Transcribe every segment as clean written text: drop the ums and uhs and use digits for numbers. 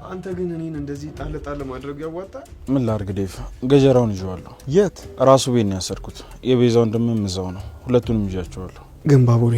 አንተ ግን እኔን እንደዚህ ጣል ማድረግ ያዋጣ? ምን ላድርግ ዴቭ፣ ገጀራውን ይዤዋለሁ። የት? ራሱ ቤት ነው ያሰርኩት። የቤዛ ወንድምም እዛው ነው። ሁለቱንም ይዣቸዋለሁ። ግን ባቡሬ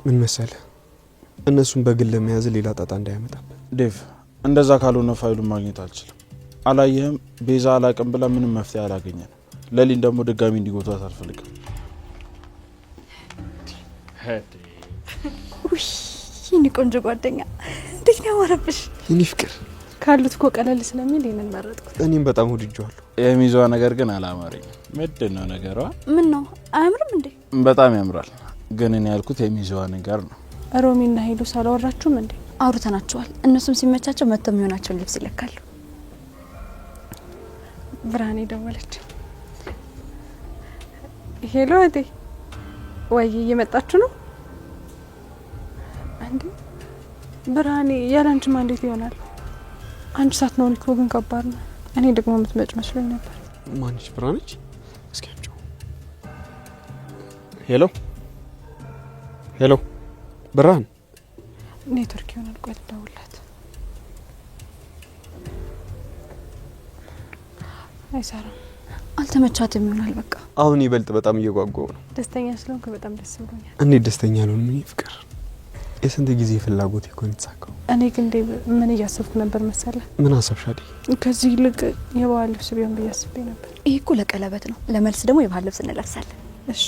ምን መሰለህ፣ እነሱን በግል ለመያዝ ሌላ ጣጣ እንዳያመጣብህ። ዴቭ፣ እንደዛ ካልሆነ ፋይሉን ማግኘት አልችልም። አላየህም? ቤዛ አላቅም ብላ ምንም መፍትሄ አላገኘንም። ለሊን ደግሞ ድጋሚ እንዲጎቷት አልፈልግም። ይህኒ ቆንጆ ጓደኛ እንዴት ነው ያወረብሽ? ይህኒ ፍቅር ካሉት እኮ ቀለል ስለሚል ይሄንን መረጥኩት። እኔም በጣም ወድጄዋለሁ። የሚዟ ነገር ግን አላማረኝም። ምንድን ነው ነገሯ? ምን ነው አያምርም እንዴ? በጣም ያምራል። ግን እኔ ያልኩት የሚዟ ነገር ነው። ሮሚና ሄዱ ሳላወራችሁም እንዴ? አውርተናቸዋል። እነሱም ሲመቻቸው መጥተው የሚሆናቸውን ልብስ ይለካሉ። ብርሃኔ ደወለች። ሄሎ እቴ፣ ወይ እየመጣችሁ ነው እንዴ? ብርሃኔ ያላንቺማ እንዴት ይሆናል? አንቺ ሳትኖሪ እኮ ግን ከባድ ነው። እኔ ደግሞ የምትመጭ መስሎኝ ነበር። ማንሽ ብርሃነች? እስኪ አምጪው። ሄሎ ሄሎ፣ ብርሃን ኔትወርክ ይሆናል። ቆይ ልደውልላት። አይሰራም። አልተመቻትም ይሆናል። በቃ አሁን ይበልጥ በጣም እየጓጓው ነው። ደስተኛ ስለሆንክ በጣም ደስ ብሎኛል። እንዴት ደስተኛ አልሆንም? ምን ፍቅር፣ የስንት ጊዜ ፍላጎት ይኮን ተሳካው። እኔ ግን ምን እያሰብኩ ነበር መሰለህ? ምን አሰብሻዲ? ከዚህ ይልቅ የባህል ልብስ ቢሆን ብያስቤ ነበር። ይሄ እኮ ለቀለበት ነው። ለመልስ ደግሞ የባህል ልብስ እንለብሳለን። እሺ፣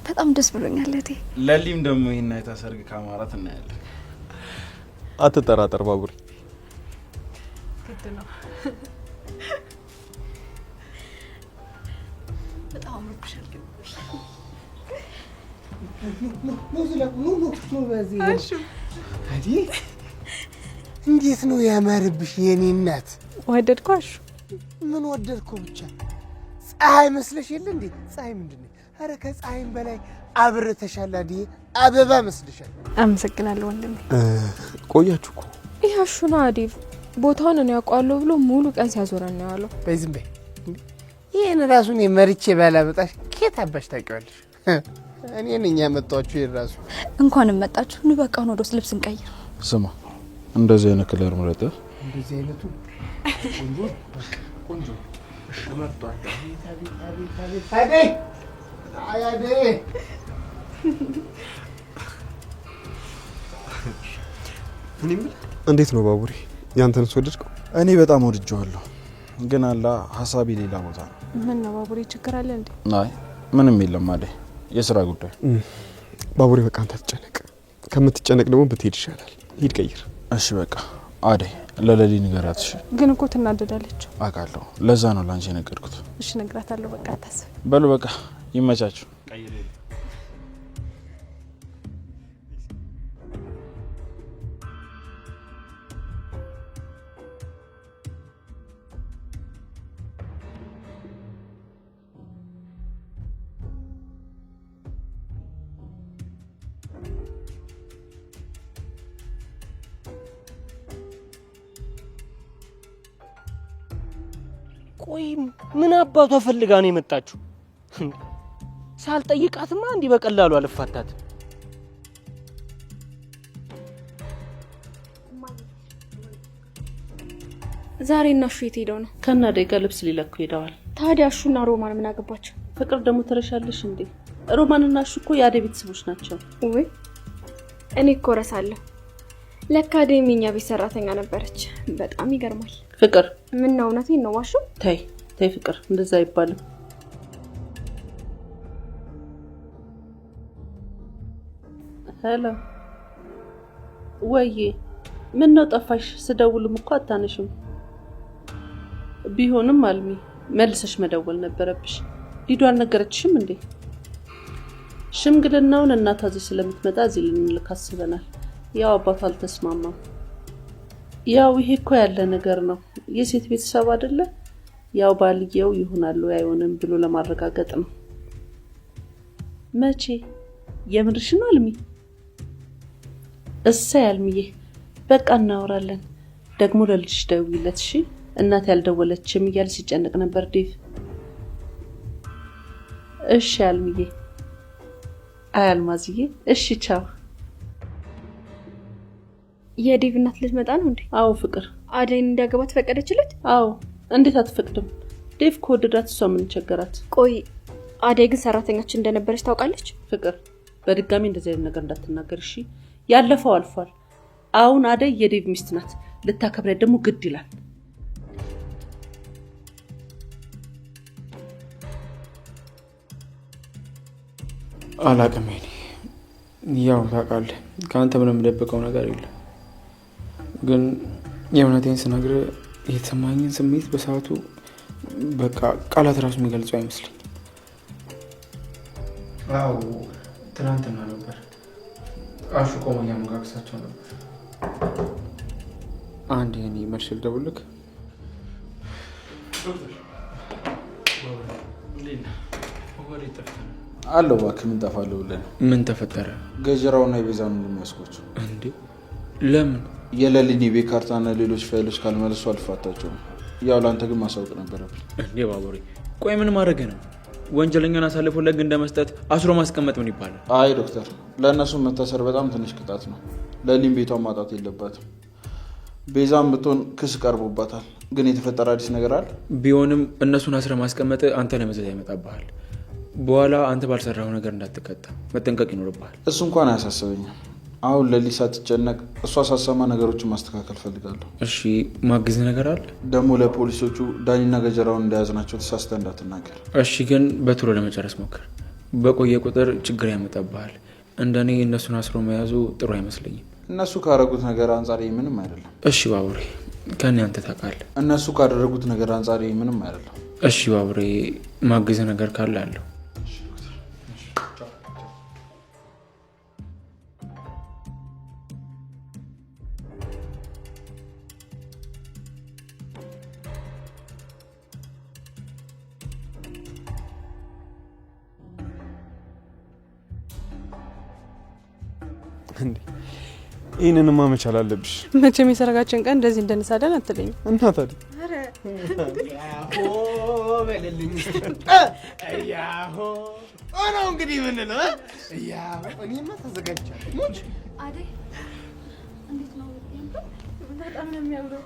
በጣም ደስ ብሎኛል እቴ። ለሊም ደግሞ ይሄን አይታ ሰርግ ካማራት እናያለን። አትጠራጠር ባቡሬ። ግድ ነው። በጣም አምሮብሻል። ግን እንዴት ነው ያማረብሽ የኔ እናት? ወደድኳሽ? ምን ወደድኩ ብቻ። ፀሐይ መስለሽ የለ እንዴ? ፀሐይ ምንድነው? አረ ከፀሐይም በላይ አብረተሻል። አዲዬ አበባ መስልሻል። አመሰግናለሁ ወንድሜ። ቆያችሁ እኮ። ይሄሹና አዲቭ ቦታውን ነው ያውቃለሁ ብሎ ሙሉ ቀን ሲያዞረን ነው ያለው። በዝም በይ። ይሄን ራሱን የመርቼ ባላመጣሽ ከየት አባሽ ታውቂዋለሽ? እኔ ነኝ ያመጣችሁ። ይራሱ እንኳንም መጣችሁ። ኑ በቃ ነው ወደ ልብስ እንቀይር። ስማ፣ እንደዚህ አይነት ከለር ምረጥ። እንደዚህ አይነቱ ቆንጆ ቆንጆ እሺ መጣጣ። አያዴ እንዴት ነው ባቡሬ? ያንተንስ ወደድከው? እኔ በጣም ወድጄዋለሁ። ግን አላ ሐሳቢ ሌላ ቦታ ነው። ምን ነው ባቡሬ፣ ችግር አለ እንዴ? አይ ምንም የለም አለኝ። የሥራ ጉዳይ። ባቡሬ በቃ አንተ አትጨነቅ። ከምትጨነቅ ደግሞ ብትሄድ ይሻላል። ሂድ ቀይር። እሺ በቃ አደይ፣ ለለሊ ንገራት። እሺ። ግን እኮ ትናደዳለች። አውቃለሁ። ለዛ ነው ላንቺ የነገርኩት። እሺ ነግራታለሁ። በቃ አታስብ። በሉ በቃ ይመቻችሁ። ቆይ ምን አባቷ ፈልጋ ነው የመጣችሁ? ሳልጠይቃትማ እንዲህ በቀላሉ አልፋታት። ዛሬ እና እሹ የት ሄደው ነው? ከናደይ ጋር ልብስ ሊለኩ ሄደዋል። ታዲያ እሹና ሮማን ምን አገባቸው? ፍቅር ደግሞ ተረሻለሽ እንዴ? ሮማንና እሹ እኮ የአደይ ቤተሰቦች ናቸው። ወይ እኔ እኮ ረሳለሁ። ለካ አደይ የኛ ቤት ሰራተኛ ነበረች። በጣም ይገርማል። ፍቅር ምን ነው? እውነቴን ነው ዋሹ? ተይ ተይ ፍቅር፣ እንደዛ አይባልም። ሄሎ ወይ ምን ነው ጠፋሽ? ስደውልም እኮ አታነሽም። ቢሆንም አልሚ መልሰሽ መደወል ነበረብሽ። ሊዱ አልነገረችሽም እንዴ? ሽምግልናውን እናታዘሽ ስለምትመጣ እዚህ ልንልክ አስበናል። ያው አባቷ አልተስማማም። ያው ይሄ እኮ ያለ ነገር ነው። የሴት ቤተሰብ አይደለ? ያው ባልየው ይሆናል አይሆንም ብሎ ለማረጋገጥ ነው። መቼ? የምርሽ ነው አልሚ? እሰይ አልሚዬ፣ በቃ እናወራለን። ደግሞ ለልጅሽ ደውይለት እሺ። እናት ያልደወለችም እያለ ሲጨነቅ ነበር ዴቭ። እሺ አልሚዬ። አይ አልማዝዬ፣ እሺ ቻው። የዴቭ እናት ልትመጣ ነው እንዴ? አዎ ፍቅር፣ አደይን እንዲያገባ ተፈቀደችለት? አዎ እንዴት አትፈቅድም? ዴቭ ከወደዳት እሷ ምን ቸገራት? ቆይ አደይ ግን ሰራተኛችን እንደነበረች ታውቃለች? ፍቅር በድጋሚ እንደዚህ አይነት ነገር እንዳትናገር እሺ? ያለፈው አልፏል። አሁን አደይ የዴቭ ሚስት ናት። ልታከብራት ደግሞ ግድ ይላል። አላቅም ያው ታውቃለህ ከአንተ ምንም የምደብቀው ነገር የለም። ግን የእውነቴን ስነግር የተሰማኝን ስሜት በሰዓቱ በቃ ቃላት ራሱ የሚገልጸው አይመስልኝ። አዎ ትናንትና ነበር አሹ ቆሞ እያሞጋግሳቸው ነበር። አንድ የኔ መልስ ልደውልልክ? አለው እባክህ ምን ጠፋለሁ ብለን። ምን ተፈጠረ? ገጀራውና የቤዛን እንደሚያስቆቸው እንዴ? ለምን? የለሊኒ ቤት ካርታና ሌሎች ፋይሎች ካልመለሱ አልፋታቸውም። ያው ለአንተ ግን ማሳወቅ ነበረብኝ። እንዴ ባቡሬ ቆይ ምን ማድረግ ነው? ወንጀለኛን አሳልፎ ለግ እንደመስጠት አስሮ ማስቀመጥ ምን ይባላል? አይ ዶክተር ለእነሱ መታሰር በጣም ትንሽ ቅጣት ነው። ለሊን ቤቷን ማጣት የለባትም። ቤዛም ብትሆን ክስ ቀርቦባታል። ግን የተፈጠረ አዲስ ነገር አለ? ቢሆንም እነሱን አስረ ማስቀመጥ አንተ ለመዘዝ ያመጣብሃል። በኋላ አንተ ባልሰራው ነገር እንዳትቀጣ መጠንቀቅ ይኖርብሃል። እሱ እንኳን አያሳስበኝም። አሁን ለሊሳ ትጨነቅ እሷ ሳሰማ ነገሮችን ማስተካከል ፈልጋለሁ። እሺ ማግዝ ነገር አለ? ደግሞ ለፖሊሶቹ ዳኒና ገጀራውን እንደያዝናቸው ተሳስተ እንዳትናገር እሺ? ግን በቶሎ ለመጨረስ ሞክር። በቆየ ቁጥር ችግር ያመጣብሃል። እንደኔ እነሱን አስሮ መያዙ ጥሩ አይመስለኝም። እነሱ ካደረጉት ነገር አንጻር ምንም አይደለም። እሺ ባቡሬ ከኔ አንተ ታውቃለህ። እነሱ ካደረጉት ነገር አንጻር ምንም አይደለም። እሺ ባቡሬ ማግዝ ነገር ካለ አለው። እንዴ ይሄንንማ መቻል አለብሽ። መቼም የሰርጋችን ቀን እንደዚህ እንደነሳደን አትለኝም። እና ታዲያ ያሆ በለልኝ ያሆ ኦኖ እንግዲህ ምን ነው ያሆ እኔማ ተዘጋጅቻለሁ። ሙች አደይ እንዴት ነው? በጣም ነው የሚያምረው።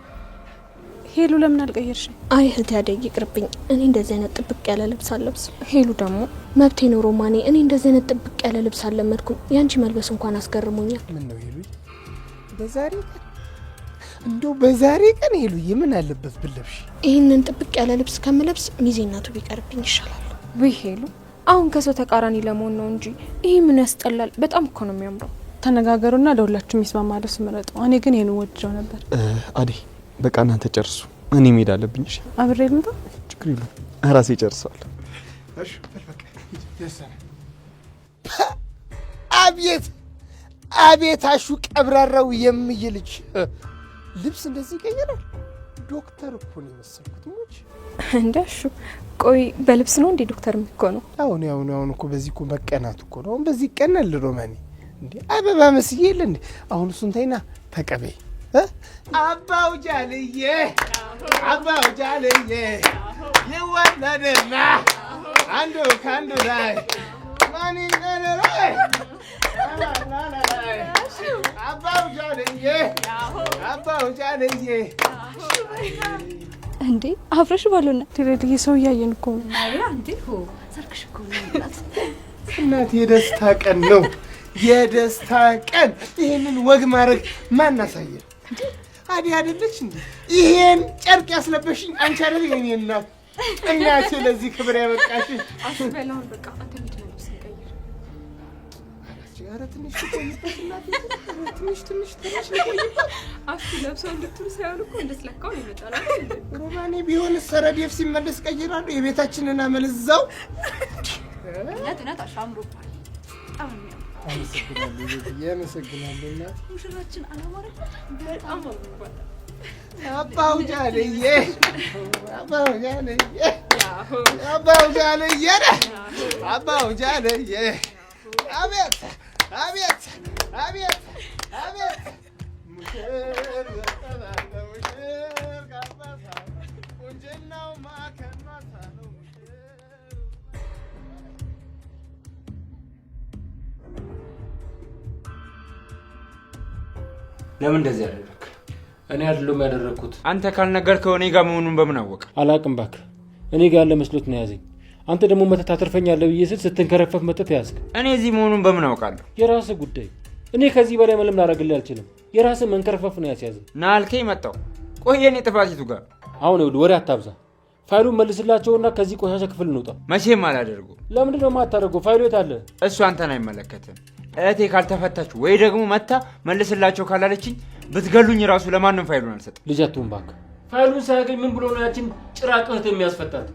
ሄሉ ለምን አልቀየርሽም? አይ እህቴ አደይ ይቅርብኝ። እኔ እንደዚህ አይነት ጥብቅ ያለ ልብስ አለብስ። ሄሉ ደግሞ መብቴ ነው ሮማኔ። እኔ እንደዚህ አይነት ጥብቅ ያለ ልብስ አለመድኩም። ያንቺ መልበስ እንኳን አስገርሞኛል። ምን ነው ሄሉ በዛሬ ቀን እንደው በዛሬ ቀን ሄሉ ምን አለበት ብለብሽ? ይህንን ጥብቅ ያለ ልብስ ከምለብስ ሚዜናቱ ቢቀርብኝ ይሻላል። ወይ ሄሉ አሁን ከሰው ተቃራኒ ለመሆን ነው እንጂ ይሄ ምን ያስጠላል። በጣም እኮ ነው የሚያምረው። ተነጋገሩና ለሁላችሁም ይስማማ ልብስ ምረጡ። እኔ ግን ይሄን ወድጀው ነበር። አደይ በቃ እናንተ ጨርሱ። እኔ መሄድ አለብኝ። እሺ አብሬ ልምጣ? ችግር የለም ራሴ ጨርሰዋል። እሺ በቃ ደሰነ። አቤት አቤት አሹ ቀብራራው የምይልጅ ልብስ እንደዚህ ይቀየራል? ዶክተር እኮ ነው የመሰልኩት። ሙች እንዳሹ ቆይ በልብስ ነው እንዴ ዶክተር የሚኮነው? አሁን እኮ በዚህ እኮ መቀናት እኮ ነው። አሁን በዚህ ቀናል ሮማኔ እንዴ አበባ መስዬ የለ እንዴ? አሁን እሱን ተይና ተቀበይ። አባው ጃልዬ ይወለድና አንዱ ካንዱ ላይ ማን ይነራይ አባው ጃልዬ እንዴ አፍረሽ ባሉና ትሬድዬ ሰው እያየን እኮ ነው። አይ አንዴ ሆ ሰርክሽ እኮ ነው እናት የደስታ ቀን ነው የደስታ ቀን። ይሄንን ወግ ማድረግ ማን አሳየን? አዲ አይደለች እንዴ? ይሄን ጨርቅ ያስለበሽኝ አንቺ አይደል? የኔ እናት እናቴ ለዚህ ክብር ያበቃሽ። አስበላው በቃ አንተ ምንድነው ሰቀየር? ኧረ ትንሽ ቆይበት እናቴ ትንሽ ቆይበት። አፍ ለብሰው እንድትሉ ሳይሆን እኮ እንደስለካው ነው ይመጣል። ሮማኔ ቢሆን ሰረዴፍ ሲመለስ ቀይራሉ የቤታችንን አመልዛው እናት አሻምሮባል። አመሰግናለሁ እናት። ሙሽራችን አላማረ በጣም አምሮባል። አባው ጃልዬ አቤት ሙሽር ቁንጅናው ማከናታ ነው። ለምን እንደዚህ ያደረክ? እኔ አይደለም ያደረኩት። አንተ ካልነገርከው እኔ ጋር መሆኑን በምን አወቅ? አላቅም እባክህ። እኔ ጋር ያለ መስሎት ነው ያዘኝ። አንተ ደግሞ መተት አትርፈኛለህ ብዬ ስል ስትንከረፈፍ መተት ያዝክ። እኔ እዚህ መሆኑን በምን አውቃለሁ? የራስህ ጉዳይ። እኔ ከዚህ በላይ ምንም ላደርግልህ አልችልም። የራስህ መንከረፈፍ ነው ያስያዘ። ና አልከኝ መጣሁ። ቆይ የኔ ጥፋቲቱ ጋር አሁን ይኸውልህ ወሬ አታብዛ። ፋይሉን መልስላቸውና ከዚህ ቆሻሻ ክፍል እንውጣ። መቼም አላደርገው። ለምንድን ነው የማታደርገው? ፋይሉ የት አለ? እሱ አንተን አይመለከትም። እህቴ ካልተፈታች ወይ ደግሞ መታ መልስላቸው ካላለችኝ ብትገሉኝ ራሱ ለማንም ፋይሉን አልሰጥም። ልጅ አትሁን እባክህ። ፋይሉን ሳያገኝ ምን ብሎ ነው ያችን ጭራቅ እህት የሚያስፈታት?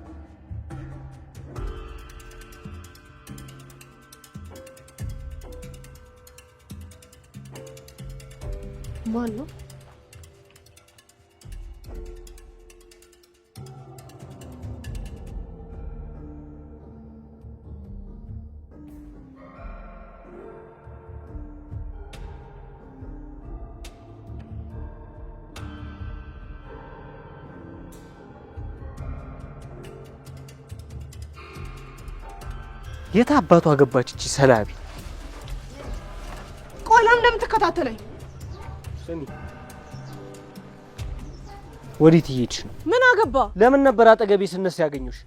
ማን ነው? የት አባቷ ገባች እቺ ሰላቢ? ቆይ ለምን እንደምትከታተለኝ? ስሚ፣ ወዴት እየሄድሽ ነው? ምን አገባ? ለምን ነበር አጠገቤ ስነሳ ያገኙሽ?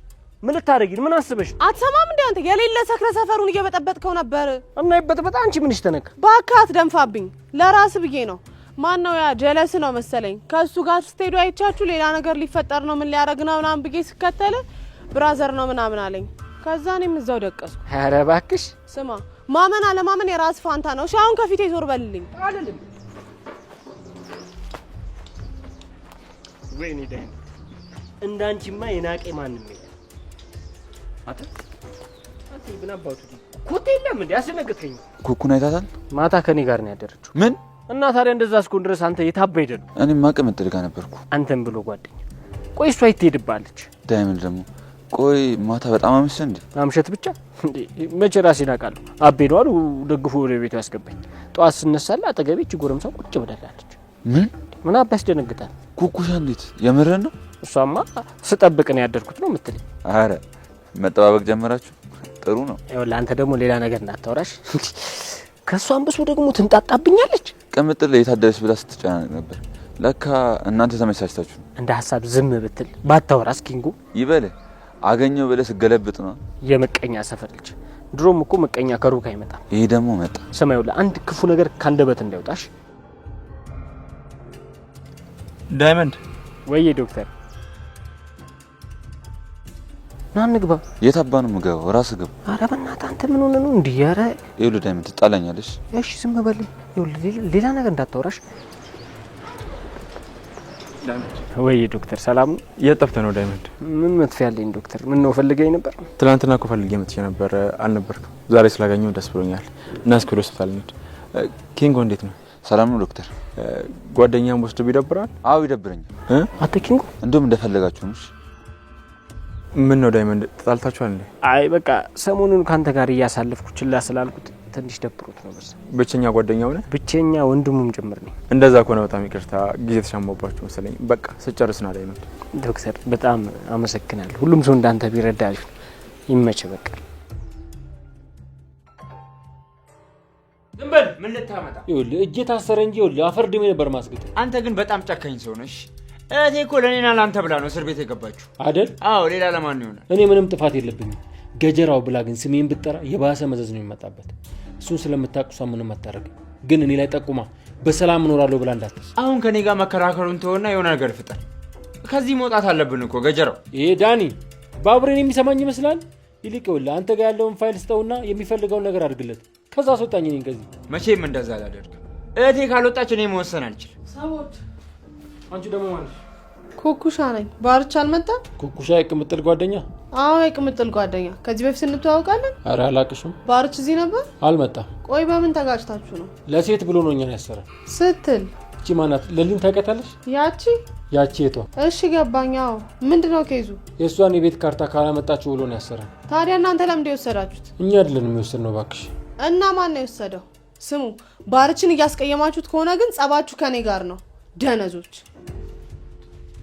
ምን ልታረጊ? ምን አስበሽ? አትሰማም እንዴ አንተ? የሌለ ሰክረ ሰፈሩን እየበጠበጥከው ነበር። እና ይበጥበጥ። አንቺ ምንሽ ተነካ? ባካት ደንፋብኝ። ለራስ ብዬ ነው። ማን ነው ያ? ጀለስ ነው መሰለኝ። ከሱ ጋር ስትሄዱ አይቻችሁ ሌላ ነገር ሊፈጠር ነው ምን ሊያረግ ነው ምናምን ብዬ ስከተለ ብራዘር ነው ምናምን አለኝ። ከዛ እኔም እዛው ደቀስኩ። ኧረ እባክሽ ስማ፣ ማመን አለማመን የራስ ፋንታ ነው። እሺ አሁን ከፊቴ ዞር በልልኝ። አይደለም ወይኔ ዳይ እንዳንቺማ የናቄ ማንም የለም። አተ ብናባቱ ኮቴ የለም እንዴ? አስነገርከኝ። ኩኩን አይታታል? ማታ ከኔ ጋር ነው ያደረችው። ምን? እና ታዲያ እንደዛ እስኮን ድረስ አንተ የታበይ ደሉ? እኔማ ቅምጥል ጋር ነበርኩ። አንተም ብሎ ጓደኛ። ቆይ እሷ ይትሄድባለች። ዳይመንድ ደግሞ ቆይ ማታ በጣም አመሸ እንዴ? አምሸት ብቻ እንዴ? መቼ ራሴን አውቃለሁ። አቤ ነው አሉ ደግፎ ወደ ቤቱ ያስገባኝ። ጠዋት ስነሳላ አጠገቤ እቺ ጎረምሳው ቁጭ ብላለች። ምን አባስ ደነግጣል? ኩኩሻ እንዴት? የምረን ነው? እሷማ ስጠብቅ ነው ያደርኩት ነው የምትለኝ። አረ መጠባበቅ ጀመራችሁ? ጥሩ ነው። ይኸውልህ አንተ ደግሞ ሌላ ነገር እንዳታወራሽ። ከሷም ብሶ ደግሞ ትምጣጣብኛለች። ቅምጥል የታደረች ብላ ስትጨናነቅ ነበር። ለካ እናንተ ተመሳጭታችሁ። እንደ ሐሳብ ዝም ብትል ባታወራስ ኪንጎ ይበለ አገኘው ብለህ ስገለብጥ ነው። የመቀኛ ሰፈር ልጅ። ድሮም እኮ መቀኛ ከሩቅ አይመጣም። ይሄ ደግሞ መጣ። ሰማዩ አንድ ክፉ ነገር ካንደበት እንዳይወጣሽ። ዳይመንድ ወይ ዶክተር ና እንግባ። የታባ ነው የምገባው? ራስህ ግባ። ኧረ በእናትህ አንተ ምን ሆነህ ነው እንዴ? ኧረ ይኸውልህ ዳይመንድ ትጣላኛለሽ። እሺ ዝም በልኝ። ይኸውልህ ሌላ ነገር እንዳታወራሽ። ዳይመንድ ወይ ዶክተር ሰላም ነው? እየጠፍተህ ነው ዳይመንድ? ምን መጥፊያ አለኝ ዶክተር? ምን ነው ፈልገኝ ነበር? ትናንትና እኮ ፈልጌ መጥቼ ነበር አልነበርክም። ዛሬ ስላገኘሁ ደስ ብሎኛል። እና እስኪ ወደ ሆስፒታል እንሂድ። ኪንጎ እንዴት ነው? ሰላም ነው ዶክተር? ጓደኛም ወስዶ ይደብራል? አዎ ይደብረኛል። አንተ ኪንጎ እንደውም እንደፈለጋችሁ ነው። ምን ነው ዳይመንድ ተጣልታችኋል እንዴ? አይ በቃ ሰሞኑን ካንተ ጋር እያሳለፍኩ ችላ ስላልኩት ትንሽ ደብሮት ነው መሰለኝ። ብቸኛ ጓደኛው ነህ? ብቸኛ ወንድሙም ጭምር ነኝ። እንደዛ ከሆነ በጣም ይቅርታ፣ ጊዜ ተሻማባችሁ መሰለኝ። በቃ ስጨርስና ዳይመንድ። ዶክተር በጣም አመሰግናለሁ። ሁሉም ሰው እንዳንተ ቢረዳ አሪፍ ነው። ይመች በቃ። ዝም በል። ምን ልታመጣ? ይኸውልህ እጄ ታሰረ እንጂ ይኸውልህ አፈር ድሜ ነበር ማስገጥ። አንተ ግን በጣም ጨካኝ ሰው ነሽ። እህቴ እኮ ለኔና ላንተ ብላ ነው እስር ቤት የገባችሁ አይደል? አዎ። ሌላ ለማን ይሆናል? እኔ ምንም ጥፋት የለብኝም። ገጀራው ብላ ግን ስሜን ብትጠራ የባሰ መዘዝ ነው የሚመጣበት። እሱን ስለምታቁሳ ምንም አታረግ። ግን እኔ ላይ ጠቁማ በሰላም እኖራለሁ ብላ እንዳትስ። አሁን ከኔ ጋር መከራከሩን ተወና የሆነ ነገር ፍጠር። ከዚህ መውጣት አለብን እኮ ገጀራው። ይሄ ዳኒ ባቡሬን የሚሰማኝ ይመስላል። ይልቅ ይኸውልህ አንተ ጋር ያለውን ፋይል ስጠውና የሚፈልገውን ነገር አድርግለት። ከዛ አስወጣኝ። እኔን ከዚህ መቼም እንደዛ አላደርግም። እህቴ ካልወጣች እኔ መወሰን አልችልም። ሰዎች አንቺ ደግሞ ማለት ኩኩሻ ነኝ። ባርቻ አልመጣም? ኩኩሻ የቅምጥል ጓደኛ? አዎ የቅምጥል ጓደኛ። ከዚህ በፊት እንተዋወቃለን? ኧረ አላቅሽም። ባርች እዚህ ነበር? አልመጣም። ቆይ በምን ተጋጭታችሁ ነው? ለሴት ብሎ ነው እኛን ያሰረ ስትል እቺ ማናት? ለሊን ታውቂያታለሽ? ያቺ የቷ? እሺ ገባኝ። አዎ ምንድነው ኬዙ? የእሷን የቤት ካርታ ካላመጣችሁ ብሎ ነው ያሰረ። ታዲያ እናንተ ለምንድን የወሰዳችሁት? እኛ አይደለን የሚወስድነው እባክሽ። እና ማን ነው የወሰደው? ስሙ፣ ባርችን እያስቀየማችሁት ከሆነ ግን ጸባችሁ ከኔ ጋር ነው ደነዞች።